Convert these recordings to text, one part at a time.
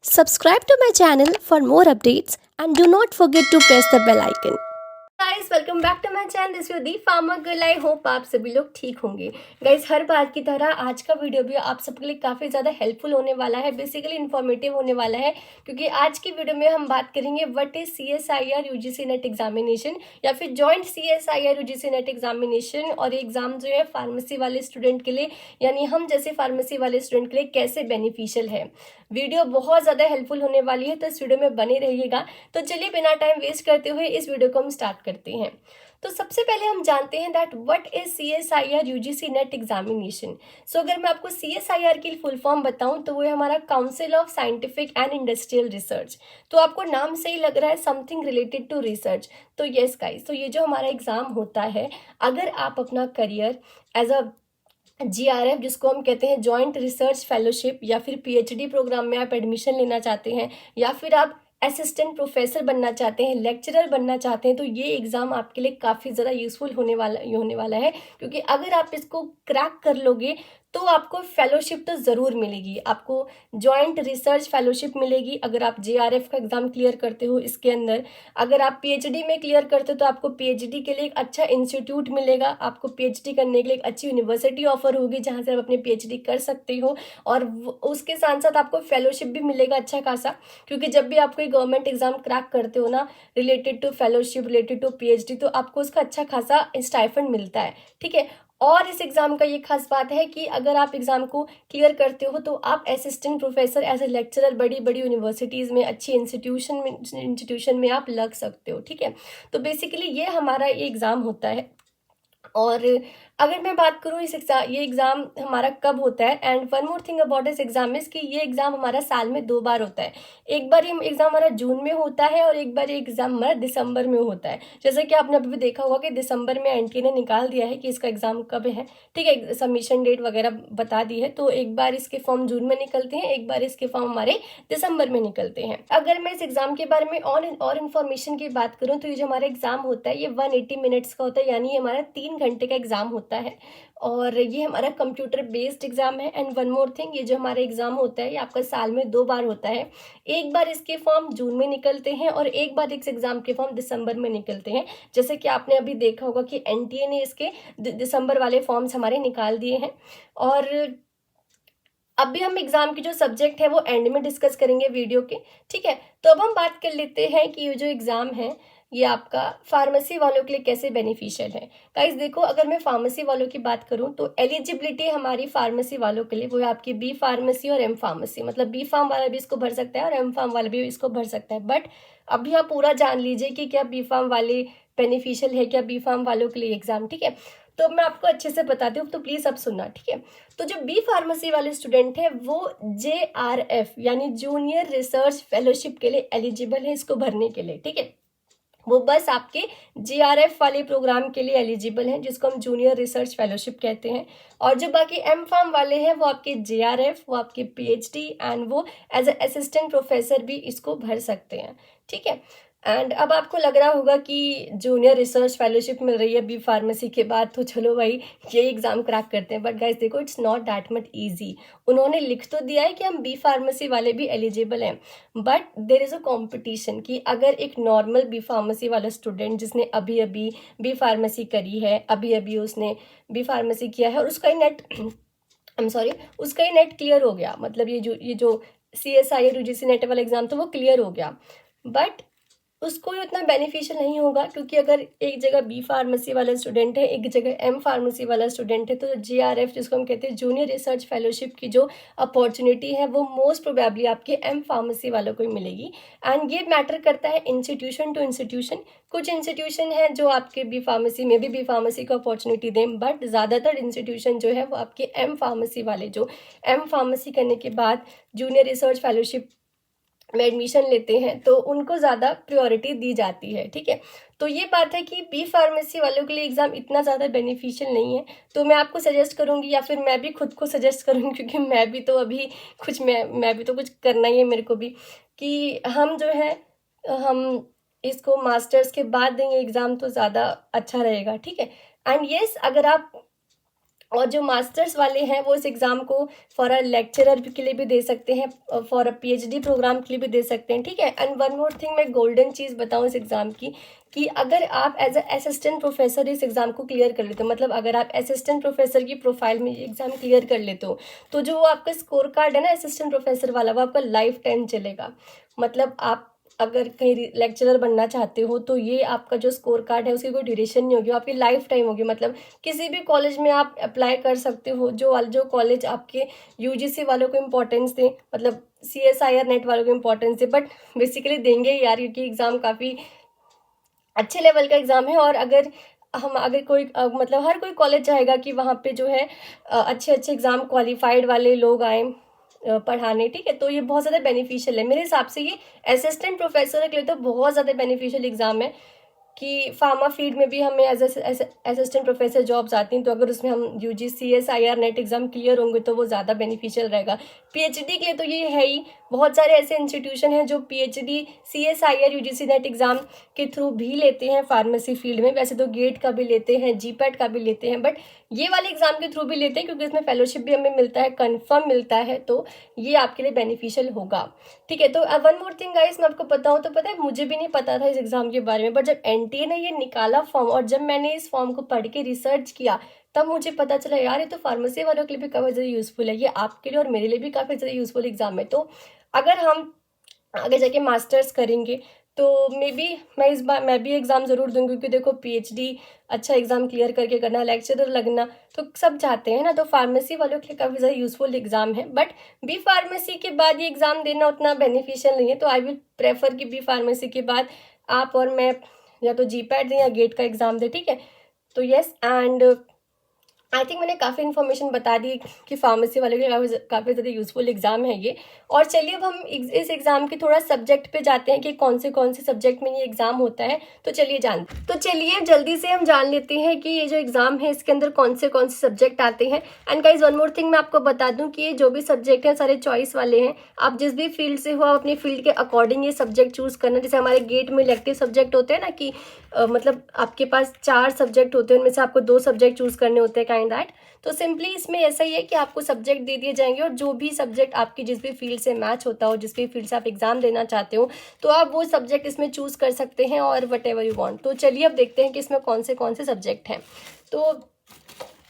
Subscribe to my channel for more updates and do not forget to press the bell icon. Guys welcome back to my channel this the farmer girl. I hope आप सभी लोग ठीक होंगे। Guys हर बार की तरह आज का video भी आप सबके लिए काफ़ी ज़्यादा हेल्पफुल होने वाला है, बेसिकली इन्फॉर्मेटिव होने वाला है, क्योंकि आज की वीडियो में हम बात करेंगे what is CSIR UGC NET examination या फिर joint CSIR UGC NET examination. और ये एग्ज़ाम जो है फार्मेसी वाले स्टूडेंट के लिए यानी हम जैसे फार्मेसी वाले स्टूडेंट के लिए कैसे बेनिफिशियल है। वीडियो बहुत ज़्यादा हेल्पफुल होने वाली है, तो इस वीडियो में बने रहिएगा। तो चलिए बिना टाइम वेस्ट करते हुए इस वीडियो को हम स्टार्ट करते हैं। तो सबसे पहले हम जानते हैं that what is CSIR UGC NET examination. So अगर मैं आपको CSIR की फुल फॉर्म बताऊं तो वो है हमारा council of scientific and industrial research. तो आपको नाम से ही लग रहा है समथिंग रिलेटेड टू रिसर्च। तो यस गाइस, तो ये जो हमारा एग्जाम होता है, अगर आप अपना करियर एज अ GRF जिसको हम कहते हैं जॉइंट रिसर्च फेलोशिप या फिर PhD प्रोग्राम में आप एडमिशन लेना चाहते हैं या फिर आप असिस्टेंट प्रोफेसर बनना चाहते हैं, लेक्चरर बनना चाहते हैं, तो ये एग्ज़ाम आपके लिए काफ़ी ज़्यादा यूज़फुल होने वाला है। क्योंकि अगर आप इसको क्रैक कर लोगे तो आपको फेलोशिप तो ज़रूर मिलेगी, आपको जॉइंट रिसर्च फेलोशिप मिलेगी अगर आप JRF का एग्ज़ाम क्लियर करते हो। इसके अंदर अगर आप PhD में क्लियर करते हो तो आपको PhD के लिए एक अच्छा इंस्टीट्यूट मिलेगा, आपको PhD करने के लिए एक अच्छी यूनिवर्सिटी ऑफर होगी जहाँ से आप अपनी PhD कर सकते हो। और उसके साथ साथ आपको फेलोशिप भी मिलेगा अच्छा खासा, क्योंकि जब भी आप कोई गवर्नमेंट एग्जाम क्रैक करते हो ना related to fellowship related to PhD, तो आपको उसका अच्छा खासा स्टाइफंड मिलता है। ठीक है। और इस एग्ज़ाम का ये खास बात है कि अगर आप एग्ज़ाम को क्लियर करते हो तो आप assistant professor as a lecturer बड़ी बड़ी यूनिवर्सिटीज़ में अच्छी इंस्टीट्यूशन में आप लग सकते हो। ठीक है। तो बेसिकली ये हमारा ये एग्ज़ाम होता है। और अगर मैं बात करूँ ये एग्ज़ाम हमारा कब होता है, and one more thing about this exam is कि ये एग्ज़ाम हमारा साल में 2 बार होता है। एक बार ये एग्ज़ाम हमारा जून में होता है और एक बार ये एग्ज़ाम हमारा दिसंबर में होता है। जैसे कि आपने अभी भी देखा होगा कि दिसंबर में NTA ने निकाल दिया है कि इसका एग्ज़ाम कब है। ठीक है, सबमिशन डेट वगैरह बता दी है। तो एक बार इसके फॉर्म जून में निकलते हैं, एक बार इसके फॉर्म हमारे दिसंबर में निकलते हैं। अगर मैं इस एग्ज़ाम के बारे में और इन्फॉर्मेशन की बात करूँ तो ये जो हमारा एग्ज़ाम होता है ये 180 मिनट्स का होता है, यानी ये हमारा 3 घंटे का एग्ज़ाम होता है। और ये हमारा कंप्यूटर बेस्ड एग्ज़ाम है। एंड वन मोर थिंग, ये जो हमारा एग्ज़ाम होता है ये आपका साल में 2 बार होता है। एक बार इसके फॉर्म जून में निकलते हैं और एक बार इस एग्ज़ाम के फॉर्म दिसंबर में निकलते हैं। जैसे कि आपने अभी देखा होगा कि NTA ने इसके दिसंबर वाले फॉर्म्स हमारे निकाल दिए हैं। और अभी हम एग्जाम की जो सब्जेक्ट है वो एंड में डिस्कस करेंगे वीडियो के। ठीक है। तो अब हम बात कर लेते हैं कि ये जो एग्जाम है ये आपका फार्मेसी वालों के लिए कैसे बेनिफिशियल है। गाइस देखो, अगर मैं फार्मेसी वालों की बात करूं तो एलिजिबिलिटी हमारी फार्मेसी वालों के लिए वो है आपकी B फार्मेसी और M फार्मेसी। मतलब B फार्म वाला भी इसको भर सकता है और M फार्म वाला भी इसको भर सकता है। बट अभी आप पूरा जान लीजिए कि क्या B फार्म वाले बेनिफिशियल है, क्या B फार्म वालों के लिए एग्जाम। ठीक है। तो मैं आपको अच्छे से बताती हूँ, तो प्लीज़ अब सुनना। ठीक है। तो जो B फार्मेसी वाले स्टूडेंट है वो JRF यानी जूनियर रिसर्च फेलोशिप के लिए एलिजिबल है इसको भरने के लिए। ठीक है। वो बस आपके JRF वाले प्रोग्राम के लिए एलिजिबल हैं जिसको हम जूनियर रिसर्च फेलोशिप कहते हैं। और जो बाकी M फार्म वाले हैं वो आपके JRF, वो आपके PhD एंड वो एज ए असिस्टेंट प्रोफेसर भी इसको भर सकते हैं। ठीक है। एंड अब आपको लग रहा होगा कि जूनियर रिसर्च फेलोशिप मिल रही है B फार्मेसी के बाद, तो चलो भाई ये एग्ज़ाम क्रैक करते हैं। बट गाइस देखो, it's not that much easy. उन्होंने लिख तो दिया है कि हम B फार्मेसी वाले भी एलिजिबल हैं, but there is a competition कि अगर एक नॉर्मल B फार्मेसी वाला स्टूडेंट जिसने अभी अभी B फार्मेसी करी है, अभी अभी उसने B फार्मेसी किया है और उसका ही नेट उसका ही नेट क्लियर हो गया, मतलब ये जो CSIR UGC नेट वाला एग्ज़ाम था वो क्लियर हो गया, बट उसको उतना बेनिफिशियल नहीं होगा। क्योंकि अगर एक जगह B फार्मेसी वाला स्टूडेंट है, एक जगह M फार्मेसी वाला स्टूडेंट है, तो JRF जिसको हम कहते हैं जूनियर रिसर्च फेलोशिप की जो अपॉर्चुनिटी है वो मोस्ट प्रोबेबली आपके M फार्मेसी वालों को ही मिलेगी। एंड ये मैटर करता है इंस्टीट्यूशन टू इंस्टीट्यूशन। कुछ इंस्टीट्यूशन है जो आपके B फार्मेसी में भी B फार्मेसी को अपॉर्चुनिटी दें, बट ज़्यादातर इंस्टीट्यूशन जो है वो आपके M फार्मेसी वाले जो M फार्मेसी करने के बाद जूनियर रिसर्च फेलोशिप में एडमिशन लेते हैं तो उनको ज़्यादा प्रायोरिटी दी जाती है। ठीक है। तो ये बात है कि B फार्मेसी वालों के लिए एग्ज़ाम इतना ज़्यादा बेनिफिशियल नहीं है। तो मैं आपको सजेस्ट करूँगी या फिर मैं भी खुद को सजेस्ट करूँगी, क्योंकि मैं भी तो अभी कुछ मैं भी तो कुछ करना ही है मेरे को भी, कि हम जो है हम इसको मास्टर्स के बाद देंगे एग्ज़ाम तो ज़्यादा अच्छा रहेगा। ठीक है। एंड येस, अगर आप और जो मास्टर्स वाले हैं वो इस एग्ज़ाम को फॉर अ लेक्चरर के लिए भी दे सकते हैं, फॉर अ पीएचडी प्रोग्राम के लिए भी दे सकते हैं, ठीक है। एंड वन मोर थिंग, मैं गोल्डन चीज़ बताऊं इस एग्ज़ाम की, कि अगर आप एज अ असिस्टेंट प्रोफेसर इस एग्ज़ाम को क्लियर कर लेते हो, मतलब अगर आप असिस्टेंट प्रोफेसर की प्रोफाइल में ये एग्ज़ाम क्लियर कर लेते हो, तो जो वो आपका स्कोर कार्ड है ना असिस्टेंट प्रोफेसर वाला, वो आपका लाइफ टाइम चलेगा। मतलब आप अगर कहीं लेक्चरर बनना चाहते हो तो ये आपका जो स्कोर कार्ड है उसकी कोई ड्यूरेशन नहीं होगी, वो आपकी लाइफ टाइम होगी। मतलब किसी भी कॉलेज में आप अप्लाई कर सकते हो, जो कॉलेज आपके यूजीसी वालों को इम्पोर्टेंस दें, मतलब CSIR नेट वालों को इम्पोर्टेंस दें, बट बेसिकली देंगे ही यार, क्योंकि एग्ज़ाम काफ़ी अच्छे लेवल का एग्ज़ाम है। और अगर कोई मतलब हर कोई कॉलेज चाहेगा कि वहाँ पे जो है अच्छे अच्छे एग्ज़ाम क्वालिफाइड वाले लोग आएँ पढ़ाने, ठीक है। तो ये बहुत ज़्यादा बेनिफिशियल है मेरे हिसाब से, ये असिस्टेंट प्रोफेसर के लिए तो बहुत ज़्यादा बेनिफिशियल एग्ज़ाम है, कि फार्मा फील्ड में भी हमें एज असिस्टेंट प्रोफेसर जॉब्स आती हैं, तो अगर उसमें हम CSIR नेट एग्ज़ाम क्लियर होंगे तो वो ज़्यादा बेनिफिशियल रहेगा। पीएचडी के लिए तो ये है ही, बहुत सारे ऐसे इंस्टीट्यूशन हैं जो PhD CSIR UGC net exam के थ्रू भी लेते हैं फार्मेसी फील्ड में। वैसे तो गेट का भी लेते हैं, GPAT का भी लेते हैं, बट ये वाले एग्ज़ाम के थ्रू भी लेते हैं क्योंकि इसमें फेलोशिप भी हमें मिलता है, कन्फर्म मिलता है, तो ये आपके लिए बेनिफिशियल होगा, ठीक है। तो वन मोर थिंग गाइस, मैं आपको बताऊं तो पता है मुझे भी नहीं पता था इस एग्ज़ाम के बारे में, बट जब NTA ने ये निकाला फॉर्म और जब मैंने इस फॉर्म को पढ़ के रिसर्च किया, तब मुझे पता चला यार ये तो फार्मेसी वालों के लिए भी काफ़ी ज़्यादा यूज़फुल है, ये आपके लिए और मेरे लिए भी काफ़ी ज़्यादा यूज़फुल एग्ज़ाम है। तो अगर हम आगे जाके मास्टर्स करेंगे तो मे बी मैं भी एग्ज़ाम ज़रूर दूंगी, क्योंकि देखो PhD अच्छा एग्ज़ाम क्लियर करके करना, लेक्चरर लगना तो सब चाहते हैं ना, तो फार्मेसी वालों के लिए काफ़ी ज़्यादा यूज़फुल एग्ज़ाम है। बट बी फार्मेसी के बाद ये एग्ज़ाम देना उतना बेनिफिशियल नहीं है, तो आई विल प्रेफर कि बी फार्मेसी के बाद आप और मैं या तो GPAT दें या गेट का एग्ज़ाम दें, ठीक है। तो येस, एंड आई थिंक मैंने काफ़ी इन्फॉर्मेशन बता दी कि फार्मेसी वाले के लिए काफ़ी ज़्यादा यूज़फुल एग्ज़ाम है ये। और चलिए अब हम इस एग्ज़ाम के थोड़ा सब्जेक्ट पे जाते हैं कि कौन से सब्जेक्ट में ये एग्ज़ाम होता है। तो चलिए जल्दी से हम जान लेते हैं कि ये जो एग्ज़ाम है इसके अंदर कौन से सब्जेक्ट आते हैं। And guys one more thing, मैं आपको बता दूँ कि ये जो भी सब्जेक्ट हैं सारे चॉइस वाले हैं। आप जिस भी फील्ड से हो आप अपनी फील्ड के अकॉर्डिंग ये सब्जेक्ट चूज़ करना। जैसे हमारे गेट में इलेक्टिव सब्जेक्ट होते हैं ना, कि मतलब आपके पास 4 सब्जेक्ट होते हैं, उनमें से आपको 2 सब्जेक्ट चूज़ करने होते हैं काइंड दैट। तो सिंपली इसमें ऐसा ही है कि आपको सब्जेक्ट दे दिए जाएंगे और जो भी सब्जेक्ट आपकी जिस भी फील्ड से मैच होता हो, जिस भी फील्ड से आप एग्ज़ाम देना चाहते हो, तो आप वो सब्जेक्ट इसमें चूज़ कर सकते हैं और वट एवर यू वांट। तो चलिए अब देखते हैं कि इसमें कौन से सब्जेक्ट हैं। तो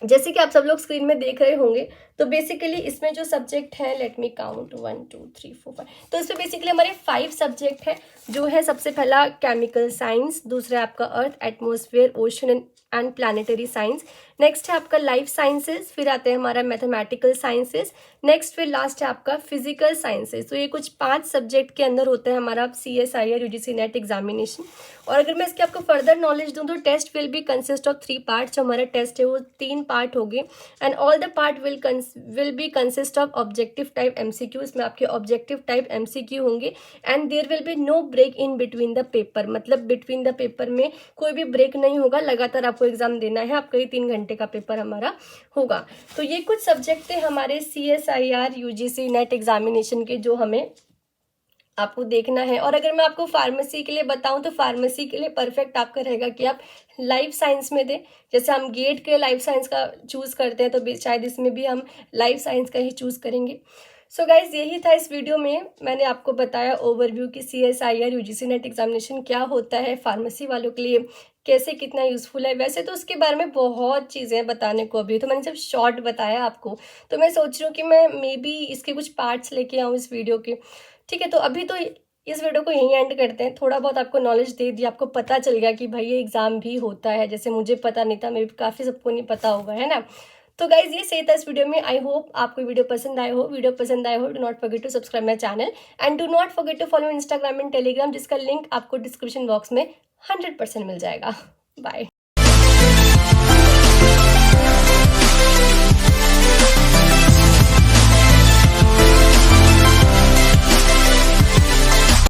जैसे कि आप सब लोग स्क्रीन में देख रहे होंगे, तो बेसिकली इसमें जो सब्जेक्ट है, लेट मी काउंट 1 2 3 4 5, तो इसमें बेसिकली हमारे 5 सब्जेक्ट है। जो है सबसे पहला केमिकल साइंस, दूसरा आपका earth atmosphere ocean and planetary science, next है आपका लाइफ साइंसेज, फिर आते हैं हमारा मैथमेटिकल साइंसेज, नेक्स्ट फिर लास्ट है आपका फिजिकल साइंसेज। तो ये कुछ 5 सब्जेक्ट के अंदर होता है हमारा CSIR UGC नेट एग्जामिनेशन। और अगर मैं इसकी आपको फर्दर नॉलेज दूं तो test will be consist of 3 parts. जो हमारा टेस्ट है वो 3 पार्ट हो गए, and all the part will be consist of objective type MCQ। इसमें आपके ऑब्जेक्टिव टाइप MCQ होंगे, and there will be no break in between the paper. मतलब बिटवीन द पेपर में कोई भी ब्रेक नहीं होगा, लगातार आपको एग्जाम देना है। आपका ये 3 घंटे का पेपर हमारा होगा। तो ये कुछ सब्जेक्ट थे हमारे CSIR UGC नेट एग्जामिनेशन के, जो हमें आपको देखना है। और अगर मैं आपको फार्मेसी के लिए बताऊं तो फार्मेसी के लिए परफेक्ट आपका रहेगा कि आप लाइफ साइंस में दें। जैसे हम गेट के लाइफ साइंस का चूज़ करते हैं, तो शायद इसमें भी हम लाइफ साइंस का ही चूज़ करेंगे। सो गाइज यही था इस वीडियो में, मैंने आपको बताया ओवरव्यू कि CSIR UGC नेट एग्जामिनेशन क्या होता है, फार्मेसी वालों के लिए कैसे कितना यूज़फुल है। वैसे तो उसके बारे में बहुत चीज़ें बताने को, अभी तो मैंने सिर्फ शॉर्ट बताया आपको, तो मैं सोच रही हूँ कि मैं मे बी इसके कुछ पार्ट्स लेके आऊँ इस वीडियो के, ठीक है। तो अभी तो इस वीडियो को यहीं एंड करते हैं। थोड़ा बहुत आपको नॉलेज दे दी, आपको पता चल गया कि भाई ये एग्ज़ाम भी होता है, जैसे मुझे पता नहीं था, मे भी काफ़ी सबको नहीं पता होगा, है ना। तो गाइज ये सही था इस वीडियो में। आई होप आपको वीडियो पसंद आए हो। Do not forget to subscribe my channel and do not forget to follow Instagram and Telegram, जिसका लिंक आपको डिस्क्रिप्शन बॉक्स में 100% मिल जाएगा। बाय।